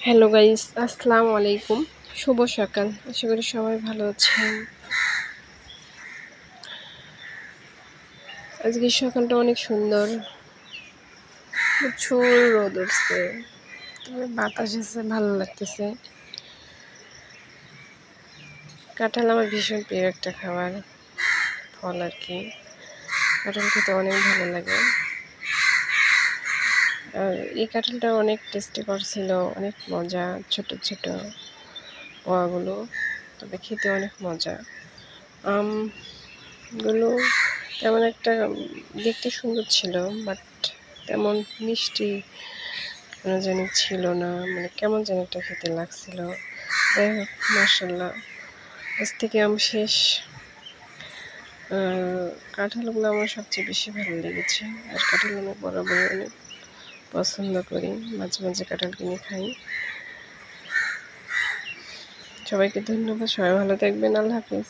Hello guys, আসসালামু আলাইকুম। শুভ সকাল। আশা করি সবাই ভালো আছেন। আজকের সকালটা অনেক সুন্দর। প্রচুর রোদ উঠছে, তবে বাতাস এসে ভালো লাগতেছে। কাঁঠাল আমার ভীষণ প্রিয় একটা খাবার, ফল আর কি। কাঁঠাল খেতে অনেক ভালো লাগে। আর এই কাঁঠালটা অনেক টেস্টিকর ছিল, অনেক মজা। ছোট ছোট পোয়াগুলো, তবে খেতে অনেক মজা। আমগুলো তেমন একটা দেখতে সুন্দর ছিল, বাট তেমন মিষ্টি কেন জানি ছিল না, মানে কেমন যেন একটা খেতে লাগছিল। যাই হোক, মাশাল্লাহ, আজ থেকে আম শেষ। কাঁঠালগুলো আমার সবচেয়ে বেশি ভালো লেগেছে। আর কাঁঠাল আমি বরাবর অনেক পছন্দ করি, মাঝে মাঝে কাঁঠাল কিনে খাই। সবাইকে ধন্যবাদ, সবাই ভালো থাকবেন। আল্লাহ হাফিজ।